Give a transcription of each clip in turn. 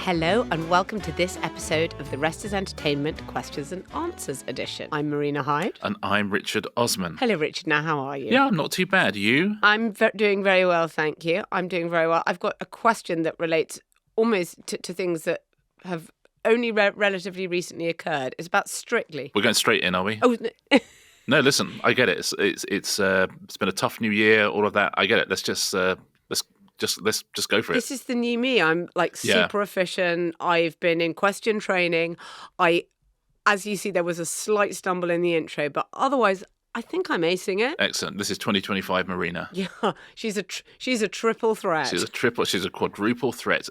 Hello and welcome to this episode of the Rest is Entertainment Questions and Answers edition. I'm Marina Hyde. And I'm Richard Osman. Hello Richard, now how are you? Yeah, I'm not too bad. You? I'm doing very well, thank you. I'm doing very well. I've got a question that relates almost to things that have only relatively recently occurred. It's about Strictly. We're going straight in, are we? Oh, No, listen, I get it. It's been a tough new year, all of that. I get it. Let's just go for it. This is the new me. I'm super efficient. I've been in question training. As you see, there was a slight stumble in the intro, but otherwise, I think I'm acing it. Excellent. This is 2025 Marina. Yeah, she's a triple threat. She's a quadruple threat.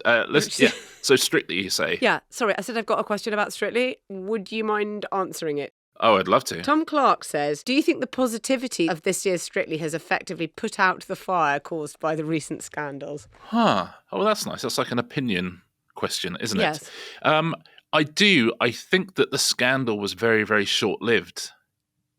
So Strictly, you say? Yeah, sorry, I said I've got a question about Strictly. Would you mind answering it? Oh, I'd love to. Tom Clark says, do you think the positivity of this year's Strictly has effectively put out the fire caused by the recent scandals? Oh, that's nice. That's like an opinion question, isn't it? Yes. I do. I think that the scandal was very, very short-lived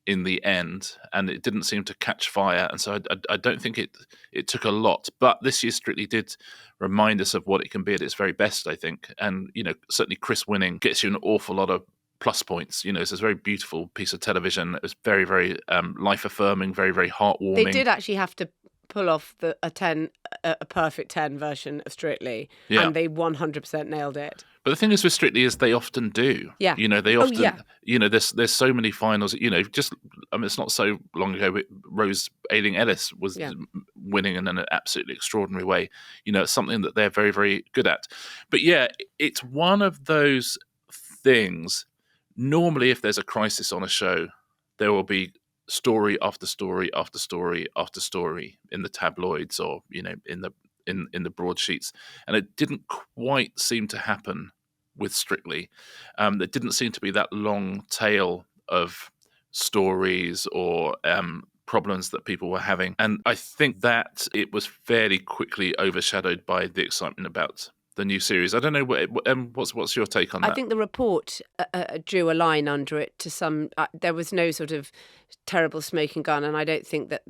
in the end, and it didn't seem to catch fire. And so I don't think it took a lot. But this year's Strictly did remind us of what it can be at its very best, I think. And, certainly Chris winning gets you an awful lot of plus points. It's a very beautiful piece of television. It was very, very life-affirming, very, very heartwarming. They did actually have to pull off a perfect 10 version of Strictly, and they 100% nailed it. But the thing is with Strictly is they often do. Yeah. They often, there's so many finals, it's not so long ago, Rose Ayling-Ellis was winning in an absolutely extraordinary way. It's something that they're very, very good at. But yeah, it's one of those things. Normally, if there's a crisis on a show, there will be story after story after story after story in the tabloids or in the broadsheets, and it didn't quite seem to happen with Strictly. There didn't seem to be that long tail of stories or problems that people were having, and I think that it was fairly quickly overshadowed by the excitement about the new series. I don't know what's your take on that? I think the report drew a line under it to some. There was no sort of terrible smoking gun, and I don't think that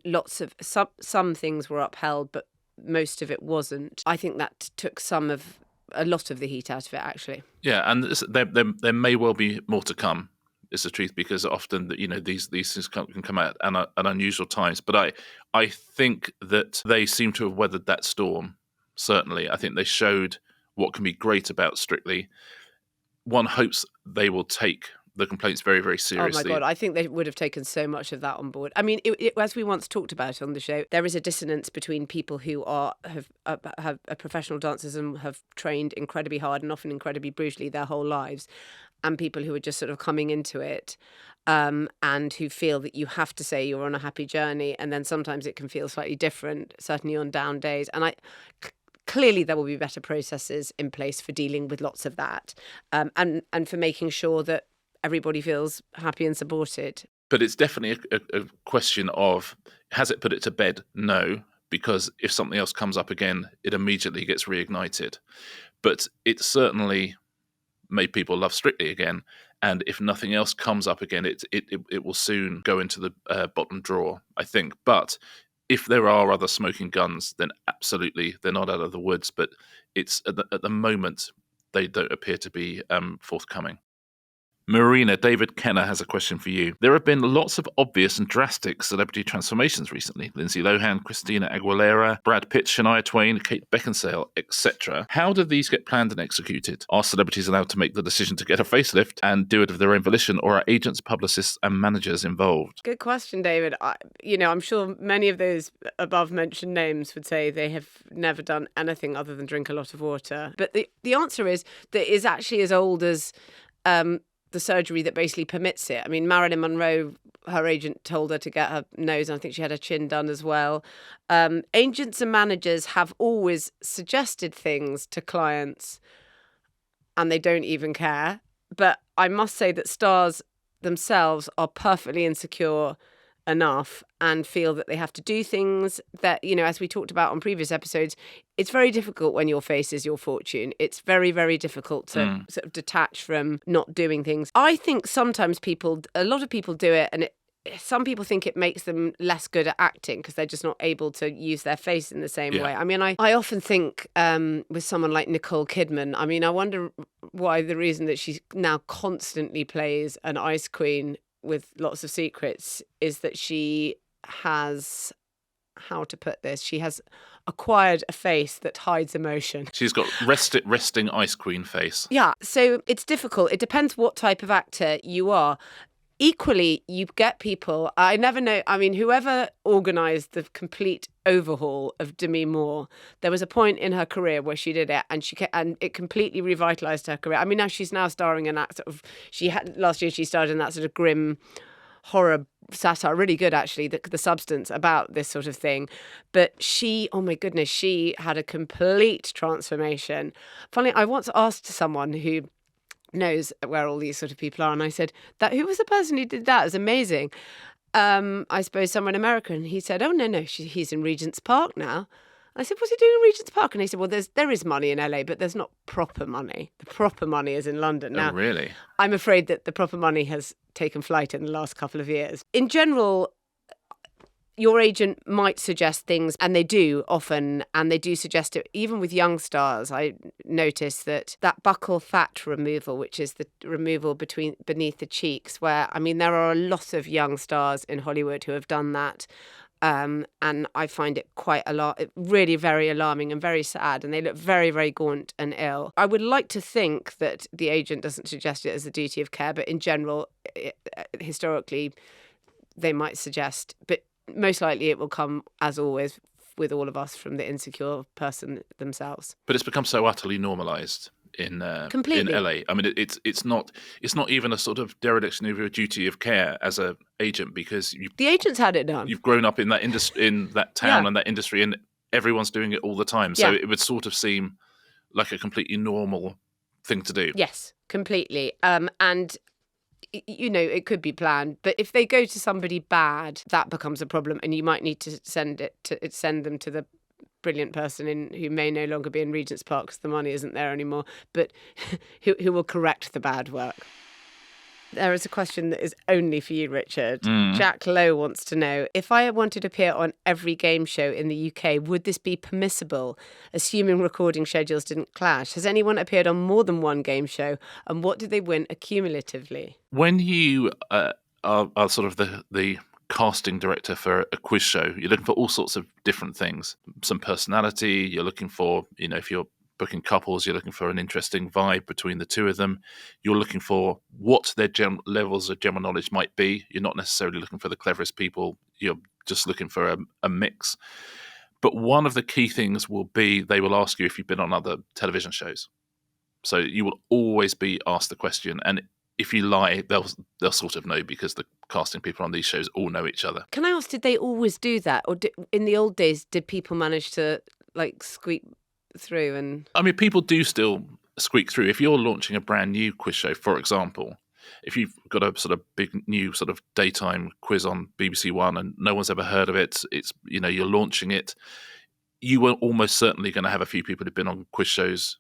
lots of some things were upheld, but most of it wasn't. I think that took a lot of the heat out of it, actually. Yeah, and there may well be more to come. Is the truth, because often these things can come out at unusual times. But I think that they seem to have weathered that storm. Certainly, I think they showed what can be great about Strictly. One hopes they will take the complaints very, very seriously. Oh my God, I think they would have taken so much of that on board. I mean, as we once talked about on the show, there is a dissonance between people who have professional dancers and have trained incredibly hard and often incredibly brutally their whole lives, and people who are just sort of coming into it. And who feel that you have to say you're on a happy journey, and then sometimes it can feel slightly different, certainly on down days. And clearly there will be better processes in place for dealing with lots of that, and for making sure that everybody feels happy and supported. But it's definitely a question of, has it put it to bed? No, because if something else comes up again, it immediately gets reignited. But it certainly made people love Strictly again. And if nothing else comes up again, it will soon go into the bottom drawer, I think. But if there are other smoking guns, then absolutely they're not out of the woods. But it's at the moment they don't appear to be forthcoming. Marina, David Kenner has a question for you. There have been lots of obvious and drastic celebrity transformations recently. Lindsay Lohan, Christina Aguilera, Brad Pitt, Shania Twain, Kate Beckinsale, etc. How do these get planned and executed? Are celebrities allowed to make the decision to get a facelift and do it of their own volition, or are agents, publicists and managers involved? Good question, David. I'm sure many of those above-mentioned names would say they have never done anything other than drink a lot of water. But the answer is that it's actually as old as the surgery that basically permits it. I mean, Marilyn Monroe, her agent told her to get her nose, and I think she had her chin done as well. Agents and managers have always suggested things to clients, and they don't even care. But I must say that stars themselves are perfectly insecure enough and feel that they have to do things that, as we talked about on previous episodes, it's very difficult when your face is your fortune. It's very, very difficult to sort of detach from not doing things. I think sometimes a lot of people do it, and some people think it makes them less good at acting because they're just not able to use their face in the same way. I mean, I often think with someone like Nicole Kidman, I mean, I wonder why the reason that she now constantly plays an ice queen with lots of secrets is that she has, how to put this, she has acquired a face that hides emotion. She's got resting ice queen face. Yeah, so it's difficult. It depends what type of actor you are. Equally, you get people, I never know, I mean, whoever organised the complete overhaul of Demi Moore, there was a point in her career where she did it and it completely revitalised her career. I mean, she's now starring in that sort of, last year she starred in that sort of grim horror satire, really good actually, the substance about this sort of thing. But she, oh my goodness, she had a complete transformation. Finally, I once asked someone who knows where all these sort of people are, and I said, who was the person who did that? It was amazing. I suppose someone American. And he said, oh no, he's in Regent's Park now. I said, what's he doing in Regent's Park? And he said, well, there is money in LA, but there's not proper money. The proper money is in London. Now, oh, really? I'm afraid that the proper money has taken flight in the last couple of years. In general, your agent might suggest things, and they do often, and they do suggest it even with young stars. I notice that buccal fat removal, which is the removal beneath the cheeks, where, I mean, there are a lot of young stars in Hollywood who have done that. And I find it quite really very alarming and very sad, and they look very, very gaunt and ill. I would like to think that the agent doesn't suggest it as a duty of care, but in general, historically, they might suggest, but most likely it will come, as always, with all of us, from the insecure person themselves. But it's become so utterly normalised in LA. I mean, it's not even a sort of dereliction of your duty of care as a agent, because the agents had it done. You've grown up in that industry, in that town and that industry, and everyone's doing it all the time. So it would sort of seem like a completely normal thing to do. Yes, completely. And you know, it could be planned, but if they go to somebody bad, that becomes a problem, and you might need to send them to the brilliant person who may no longer be in Regent's Park because the money isn't there anymore, but who will correct the bad work. There is a question that is only for you, Richard. Jack Lowe wants to know, if I wanted to appear on every game show in the UK, would this be permissible, assuming recording schedules didn't clash? Has anyone appeared on more than one game show, and what did they win accumulatively? When you are sort of the casting director for a quiz show, you're looking for all sorts of different things. Some personality, you're looking for, you know, if you're booking couples, you're looking for an interesting vibe between the two of them. You're looking for what their levels of general knowledge might be. You're not necessarily looking for the cleverest people. You're just looking for a mix. But one of the key things will be, they will ask you if you've been on other television shows. So you will always be asked the question. And if you lie, they'll sort of know, because the casting people on these shows all know each other. Can I ask, did they always do that? Or in the old days, did people manage to squeak through? And I mean, people do still squeak through. If you're launching a brand new quiz show, for example, if you've got a sort of big new sort of daytime quiz on BBC One and no one's ever heard of it, it's, you know, you're launching it, you are almost certainly going to have a few people who've been on quiz shows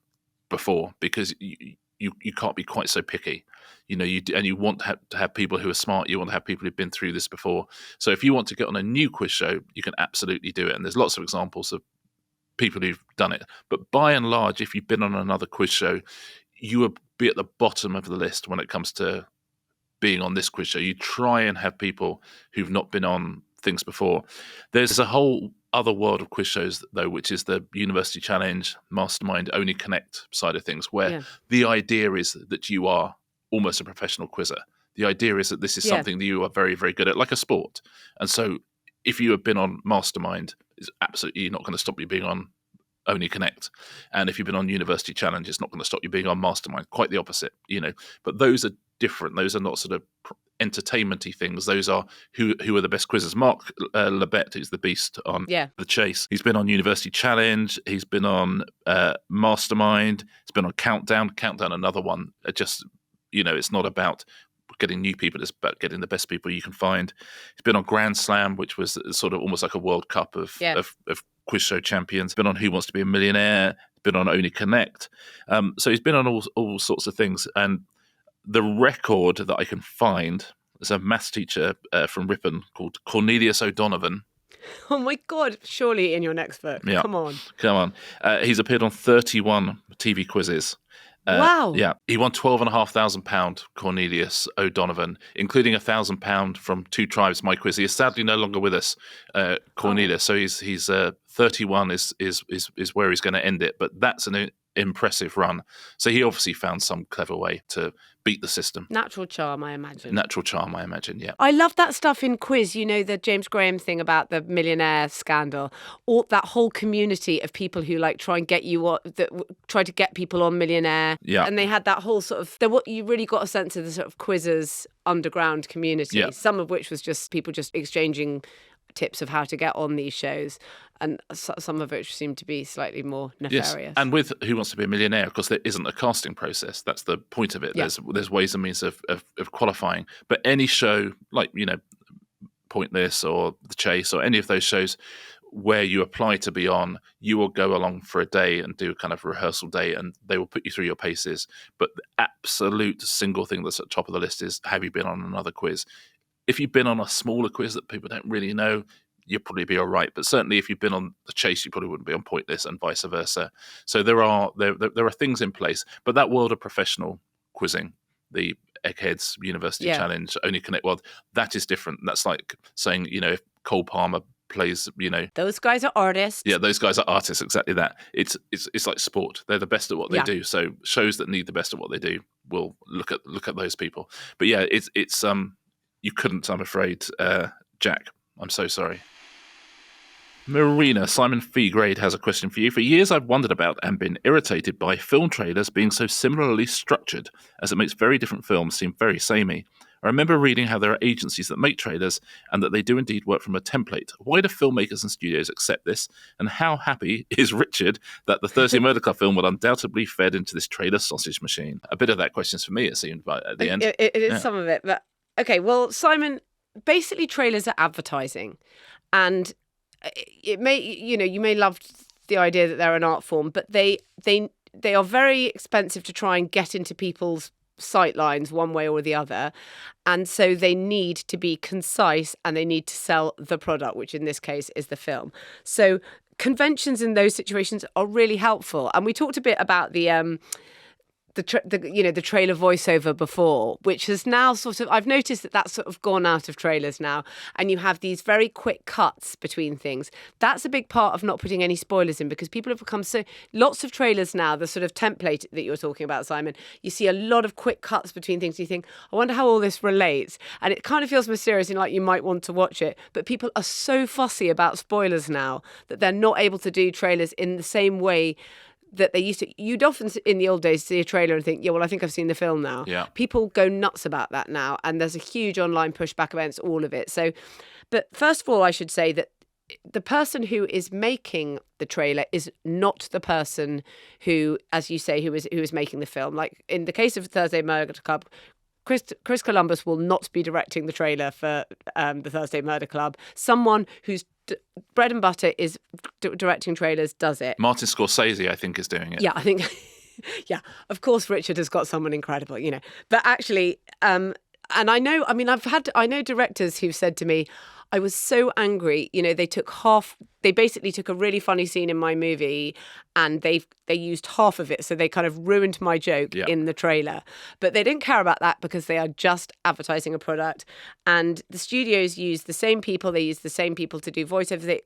before, because you can't be quite so picky. You know, you want to have people who are smart. You want to have people who've been through this before. So if you want to get on a new quiz show, you can absolutely do it. And there's lots of examples of people who've done it. But by and large, if you've been on another quiz show, you will be at the bottom of the list when it comes to being on this quiz show. You try and have people who've not been on things before. There's a whole other world of quiz shows, though, which is the University Challenge, Mastermind, Only Connect side of things, where the idea is that you are almost a professional quizzer. The idea is that this is something that you are very, very good at, like a sport. And so if you have been on Mastermind, it's absolutely not going to stop you being on Only Connect. And if you've been on University Challenge, it's not going to stop you being on Mastermind. Quite the opposite, you know. But those are different. Those are not sort of entertainment-y things. Those are who are the best quizzers. Mark Labette, who's the beast on The Chase. He's been on University Challenge. He's been on Mastermind. He's been on Countdown. Countdown, another one. Just, you know, it's not about getting new people, it's about getting the best people you can find. He's been on Grand Slam, which was sort of almost like a World Cup of quiz show champions. He's been on Who Wants to Be a Millionaire. He's been on Only Connect. So he's been on all sorts of things. And the record that I can find, There's a maths teacher from Ripon called Cornelius O'Donovan. Oh my God, surely in your next book. Yeah. Come on. He's appeared on 31 TV quizzes. Wow. Yeah, he won £12,500, Cornelius O'Donovan, including £1,000 from Two Tribes, my quiz. He is sadly no longer with us, Cornelius. So he's 31 is where he's going to end it. But that's an impressive run. So he obviously found some clever way to beat the system. Natural charm, I imagine. Yeah. I love that stuff in Quiz, you know, the James Graham thing about the millionaire scandal, or that whole community of people who like try and get you try to get people on Millionaire. Yeah. And they had that whole sort of, you really got a sense of the sort of quizzers underground community, Yeah. some of which was just people just exchanging tips of how to get on these shows, and some of which seemed to be slightly more nefarious. Yes, and with Who Wants to Be a Millionaire, of course, there isn't a casting process. That's the point of it. Yeah. There's ways and means of qualifying. But any show, like, you know, Pointless or The Chase or any of those shows where you apply to be on, you will go along for a day and do a kind of rehearsal day, and they will put you through your paces. But the absolute single thing that's at the top of the list is, have you been on another quiz? If you've been on a smaller quiz that people don't really know, you'll probably be all right. But certainly if you've been on The Chase, you probably wouldn't be on Pointless, and vice versa. So there are things in place. But that world of professional quizzing, the Eggheads University Challenge, Only Connect World, that is different. That's like saying, you know, if Cole Palmer plays, you know, those guys are artists. Yeah, those guys are artists. Exactly that. It's like sport. They're the best at what they do. So shows that need the best at what they do will look at those people. But yeah, it's you couldn't, I'm afraid, Jack. I'm so sorry. Marina, Simon Feegrade has a question for you. For years, I've wondered about and been irritated by film trailers being so similarly structured, as it makes very different films seem very samey. I remember reading how there are agencies that make trailers and that they do indeed work from a template. Why do filmmakers and studios accept this? And how happy is Richard that the Thursday Murder Club film will undoubtedly fed into this trailer sausage machine? A bit of that question's for me, it seemed, at the end. It is some of it. But okay, well, Simon, basically trailers are advertising. And it may, you know, you may love the idea that they're an art form, but they are very expensive to try and get into people's sight lines one way or the other, and so they need to be concise and they need to sell the product, which in this case is the film. So conventions in those situations are really helpful. And we talked a bit about the trailer voiceover before, which has now sort of, I've noticed that that's sort of gone out of trailers now, and you have these very quick cuts between things. That's a big part of not putting any spoilers in, because people have become lots of trailers now, the sort of template that you're talking about, Simon, you see a lot of quick cuts between things. You think, I wonder how all this relates, and it kind of feels mysterious and like you might want to watch it, but people are so fussy about spoilers now that they're not able to do trailers in the same way that they used to. You'd often, in the old days, see a trailer and think, yeah, well, I think I've seen the film now. Yeah. People go nuts about that now, and there's a huge online pushback against all of it. So, but first of all, I should say that the person who is making the trailer is not the person who, as you say, who is making the film. Like in the case of Thursday Murder Club, Chris Columbus will not be directing the trailer for the Thursday Murder Club. Someone whose bread and butter is directing trailers does it. Martin Scorsese, I think, is doing it. Yeah, I think. Yeah, of course, Richard has got someone incredible, you know. But actually, and I know directors who've said to me, I was so angry. You know, they basically took a really funny scene in my movie and they used half of it. So they kind of ruined my joke in the trailer. But they didn't care about that because they are just advertising a product. And the studios use the same people. They use the same people to do voiceovers.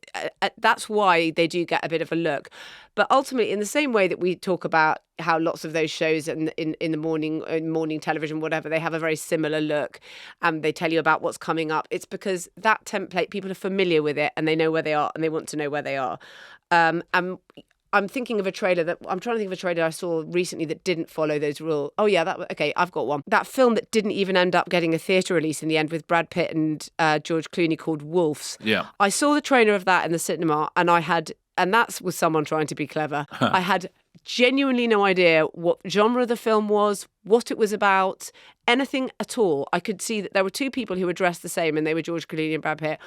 That's why they do get a bit of a look. But ultimately, in the same way that we talk about how lots of those shows in the morning television, whatever, they have a very similar look, and they tell you about what's coming up. It's because that template, people are familiar with it and they know where they are and they want to know where they are. And I'm thinking of a trailer I'm trying to think of a trailer I saw recently that didn't follow those rules. Oh yeah, okay, I've got one. That film that didn't even end up getting a theatre release in the end with Brad Pitt and George Clooney, called Wolves. Yeah. I saw the trailer of that in the cinema, and that was someone trying to be clever. I had genuinely no idea what genre the film was, what it was about, anything at all. I could see that there were two people who were dressed the same, and they were George Clooney and Brad Pitt.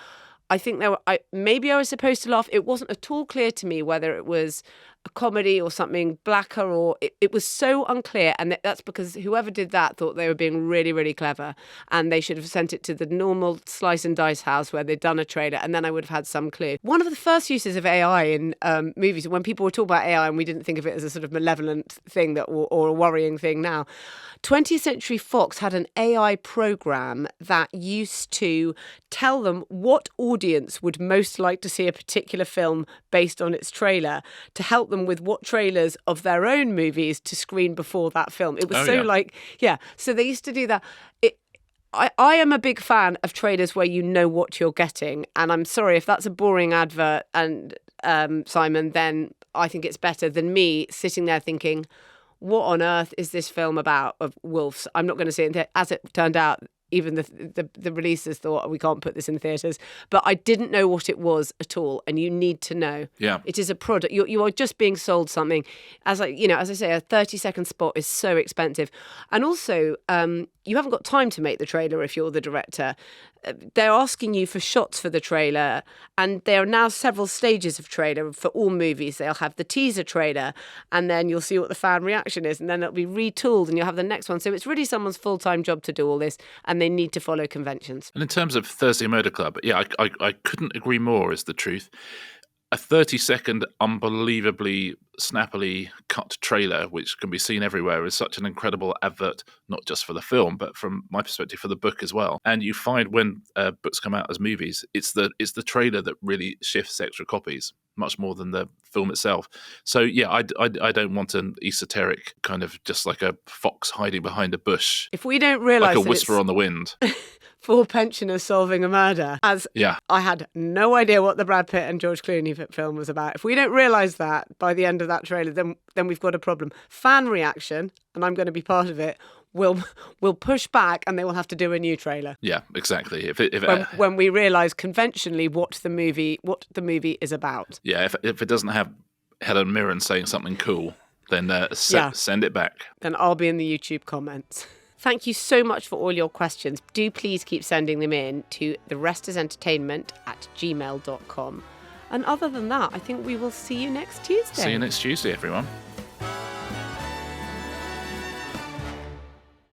I think maybe I was supposed to laugh. It wasn't at all clear to me whether it was a comedy or something blacker, or it was so unclear. And that's because whoever did that thought they were being really, really clever, and they should have sent it to the normal slice and dice house where they'd done a trailer, and then I would have had some clue. One of the first uses of AI in movies, when people were talking about AI and we didn't think of it as a sort of malevolent thing or a worrying thing now, 20th Century Fox had an AI program that used to tell them what audience would most like to see a particular film based on its trailer, to help them with what trailers of their own movies to screen before that film. It was so they used to do that. I am a big fan of trailers where you know what you're getting, and I'm sorry if that's a boring advert, and Simon, then I think it's better than me sitting there thinking, what on earth is this film about of wolves? I'm not going to see it. As it turned out, even the releasers thought, we can't put this in theatres. But I didn't know what it was at all, and you need to know. Yeah. It is a product. You are just being sold something. As I say, a 30-second spot is so expensive. And also, you haven't got time to make the trailer if you're the director. They're asking you for shots for the trailer, and there are now several stages of trailer for all movies. They'll have the teaser trailer, and then you'll see what the fan reaction is, and then it'll be retooled, and you'll have the next one. So it's really someone's full-time job to do all this, and they need to follow conventions. And in terms of Thursday Murder Club, yeah, I couldn't agree more, is the truth. A 30-second, unbelievably snappily cut trailer, which can be seen everywhere, is such an incredible advert, not just for the film, but from my perspective, for the book as well. And you find when books come out as movies, it's the trailer that really shifts extra copies, much more than the film itself. So, yeah, I don't want an esoteric kind of just like a fox hiding behind a bush. If we don't realise like a whisper on the wind. 4 pensioners solving a murder. I had no idea what the Brad Pitt and George Clooney film was about. If we don't realise that by the end of that trailer, then we've got a problem. Fan reaction, and I'm going to be part of it, will push back, and they will have to do a new trailer. Yeah, exactly. When we realise conventionally what the movie is about. Yeah, if it doesn't have Helen Mirren saying something cool, then send it back. Then I'll be in the YouTube comments. Thank you so much for all your questions. Do please keep sending them in to therestersentertainment@gmail.com. And other than that, I think we will see you next Tuesday. See you next Tuesday, everyone.